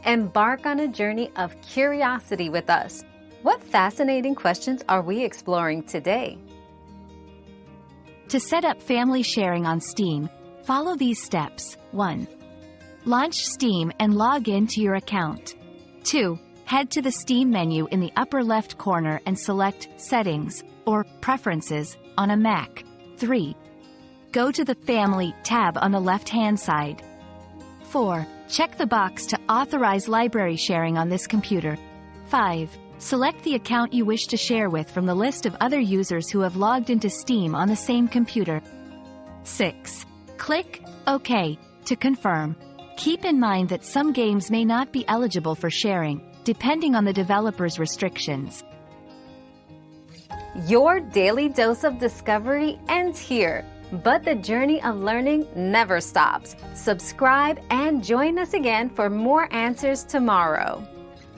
Embark on a journey of curiosity with us. What fascinating questions are we exploring today? To set up family sharing on Steam, follow these steps. 1. Launch Steam and log in to your account. 2. Head to the Steam menu in the upper left corner and select Settings or Preferences on a Mac. 3. Go to the Family tab on the left-hand side. 4. Check the box to authorize library sharing on this computer. 5. Select the account you wish to share with from the list of other users who have logged into Steam on the same computer. 6. Click OK to confirm. Keep in mind that some games may not be eligible for sharing, depending on the developer's restrictions. Your daily dose of discovery ends here, but the journey of learning never stops. Subscribe and join us again for more answers tomorrow.